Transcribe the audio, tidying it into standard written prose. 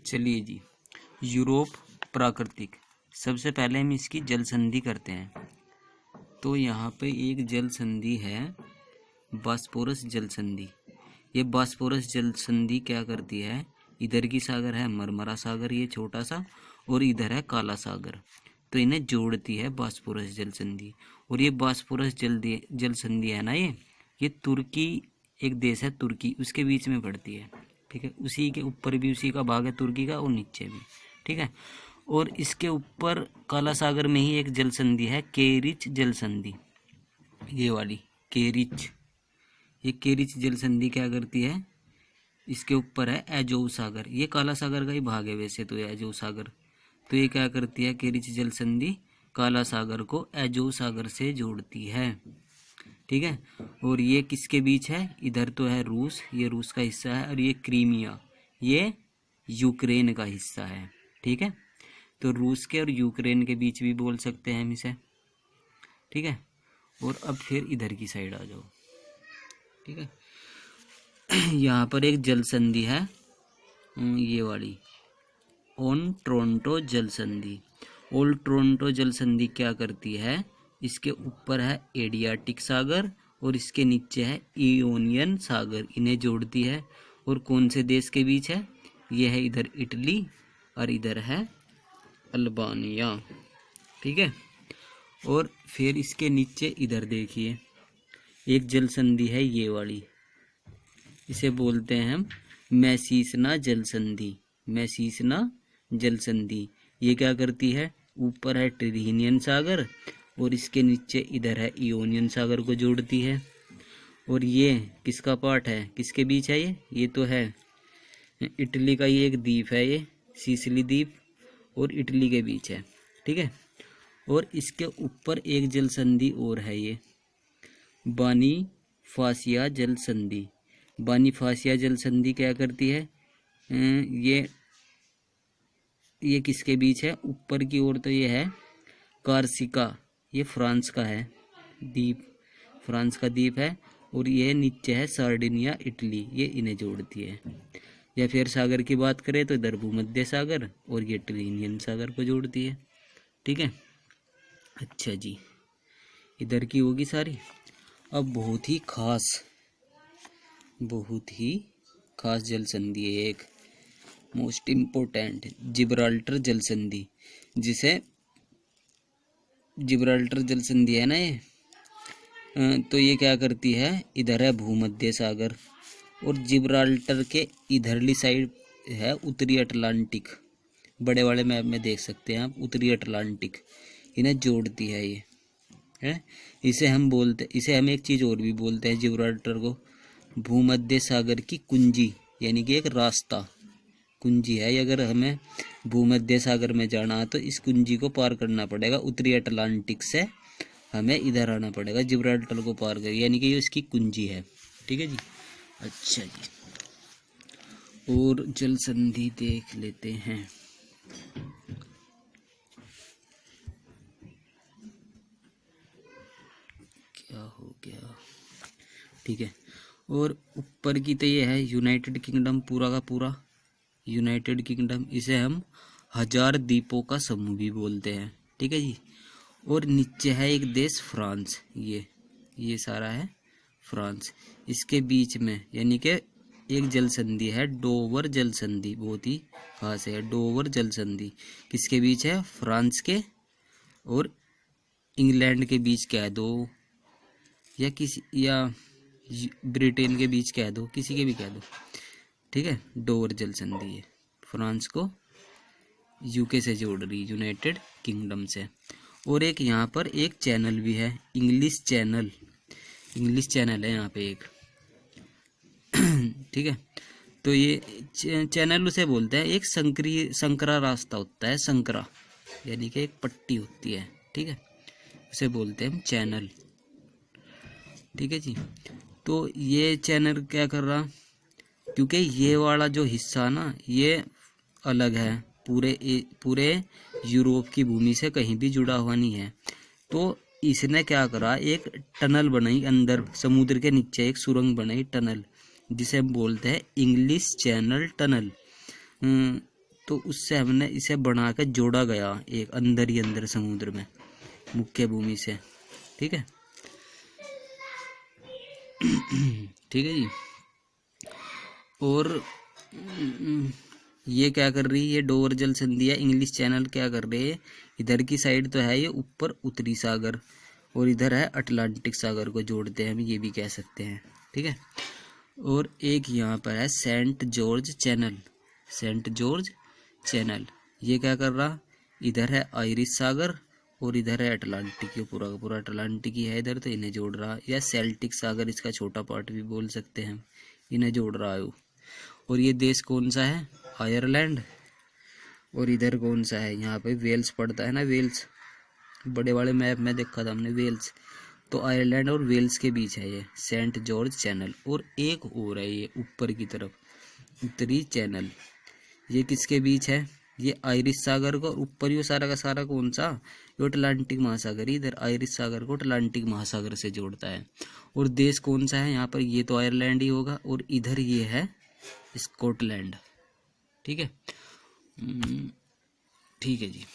चलिए जी, यूरोप प्राकृतिक। सबसे पहले हम इसकी जल संधि करते हैं। तो यहाँ पे एक जल संधि है, बॉस्फोरस जल संधि। ये बॉस्फोरस जल संधि क्या करती है, इधर की सागर है मरमरा सागर, ये छोटा सा, और इधर है काला सागर, तो इन्हें जोड़ती है बॉस्फोरस जल संधि। और ये बॉस्फोरस जल संधि है ना, ये तुर्की, एक देश है तुर्की, उसके बीच में पड़ती है। ठीक है, उसी के ऊपर भी उसी का भाग है तुर्की का, और नीचे भी। ठीक है, और इसके ऊपर काला सागर में ही एक जल संधि है, केरिच जल संधि, ये वाली केरिच। ये केरिच जल संधि क्या करती है, इसके ऊपर है एजोव सागर, ये काला सागर का ही भाग है वैसे तो, ये एजोव सागर। तो ये क्या करती है, केरिच जल संधि काला सागर को एजोव सागर से जोड़ती है। ठीक है, और ये किसके बीच है, इधर तो है रूस, ये रूस का हिस्सा है, और ये क्रीमिया, ये यूक्रेन का हिस्सा है। ठीक है, तो रूस के और यूक्रेन के बीच भी बोल सकते हैं हम इसे। ठीक है, और अब फिर इधर की साइड आ जाओ। ठीक है, यहाँ पर एक जल संधि है, ये वाली ओन टोरंटो जल संधि। ओल्ड टोरंटो जल संधि क्या करती है, इसके ऊपर है एडियाटिक सागर और इसके नीचे है इयोनियन सागर, इन्हें जोड़ती है। और कौन से देश के बीच है, यह है इधर इटली और इधर है अल्बानिया। ठीक है, और फिर इसके नीचे इधर देखिए एक जल संधि है, ये वाली, इसे बोलते हैं हम मैसीसना जल संधि। मैसीसना जल संधि ये क्या करती है, ऊपर है टिरहिनियन सागर और इसके नीचे इधर है इयोनियन सागर को जोड़ती है। और ये किसका पार्ट है, किसके बीच है ये तो है इटली का, ये एक द्वीप है, ये सिसिली द्वीप और इटली के बीच है। ठीक है, और इसके ऊपर एक जल संधि और है, ये बानीफासिया जल संधि। बानीफासिया जल संधि क्या करती है, ये किसके बीच है, ऊपर की ओर तो ये है कार्सिका, ये फ्रांस का है द्वीप, फ्रांस का द्वीप है, और ये नीचे है सार्डिनिया इटली, ये इन्हें जोड़ती है। या फिर सागर की बात करें तो इधर भूमध्य सागर और ये टिरहिनियन सागर को जोड़ती है। ठीक है, अच्छा जी, इधर की होगी सारी। अब बहुत ही खास जल संधि है एक, मोस्ट इम्पोर्टेंट, जिब्राल्टर जल संधि। जिसे जिब्राल्टर जल संधि है ना ये, तो ये क्या करती है, इधर है भूमध्य सागर और जिब्राल्टर के इधरली साइड है उत्तरी अटलांटिक, बड़े वाले मैप में देख सकते हैं आप, उत्तरी अटलांटिक, इन्हें जोड़ती है ये है। इसे हम एक चीज़ और भी बोलते हैं जिब्राल्टर को, भूमध्य सागर की कुंजी, यानी कि एक रास्ता, कुंजी है। अगर हमें भूमध्य सागर में जाना है तो इस कुंजी को पार करना पड़ेगा, उत्तरी अटलांटिक से हमें इधर आना पड़ेगा जिब्राल्टर को पार कर, यानी कि ये इसकी कुंजी है। ठीक है जी, अच्छा जी, और जल संधि देख लेते हैं। क्या हो गया, ठीक है, और ऊपर की तो ये है यूनाइटेड किंगडम, पूरा का पूरा यूनाइटेड किंगडम, इसे हम 1000 द्वीपों का समूह भी बोलते हैं। ठीक है जी, और नीचे है एक देश फ्रांस, ये सारा है फ्रांस, इसके बीच में यानी कि एक जल संधि है डोवर जल संधि, बहुत ही खास है डोवर जल संधि। किसके बीच है, फ्रांस के और इंग्लैंड के बीच कह दो, या ब्रिटेन के बीच कह दो, किसी के भी कह दो। ठीक है, डोवर जल संधि है, फ्रांस को यूके से जोड़ रही, यूनाइटेड किंगडम से। और एक यहाँ पर एक चैनल भी है, इंग्लिश चैनल है यहाँ पे एक। ठीक है, तो ये चैनल उसे बोलते हैं, एक संकरा रास्ता होता है, संकरा यानी कि एक पट्टी होती है। ठीक है, उसे बोलते हैं चैनल। ठीक है जी, तो ये चैनल क्या कर रहा, क्योंकि ये वाला जो हिस्सा ना ये अलग है, पूरे यूरोप की भूमि से कहीं भी जुड़ा हुआ नहीं है, तो इसने क्या करा, एक टनल बनाई अंदर समुद्र के नीचे, एक सुरंग बनाई टनल, जिसे हम बोलते हैं इंग्लिश चैनल टनल। तो उससे हमने इसे बना के जोड़ा गया एक अंदर ही अंदर समुद्र में मुख्य भूमि से। ठीक है ठीक है जी। और ये क्या कर रही है, ये डोवर जल संधि है। इंग्लिश चैनल क्या कर रहे हैं, इधर की साइड तो है ये ऊपर उत्तरी सागर और इधर है अटलांटिक सागर को जोड़ते हैं, हम ये भी कह सकते हैं। ठीक है। और एक यहाँ पर है Saint George Channel, Saint George Channel. ये क्या कर रहा, इधर है आयरिश सागर और इधर है अटलांटिक, ये पूरा का पूरा अटलांटिक ही है इधर, तो इन्हें जोड़ रहा। या सेल्टिक सागर इसका छोटा पार्ट भी बोल सकते हैं, इन्हें जोड़ रहा है। और ये देश कौन सा है, आयरलैंड। और इधर कौन सा है, यहाँ पे वेल्स पड़ता है ना, वेल्स बड़े वाले मैप में देखा था हमने वेल्स, तो आयरलैंड और वेल्स के बीच है ये सेंट जॉर्ज चैनल। और एक और है ये ऊपर की तरफ उत्तरी चैनल, ये किसके बीच है, ये आयरिश सागर को ऊपर, ये सारा का सारा कौन सा, ये अटलांटिक महासागर, इधर आयरिश सागर को अटलांटिक महासागर से जोड़ता है। और देश कौन सा है यहाँ पर, ये तो आयरलैंड ही होगा, और इधर ये है स्कॉटलैंड। ठीक है ठीक है जी।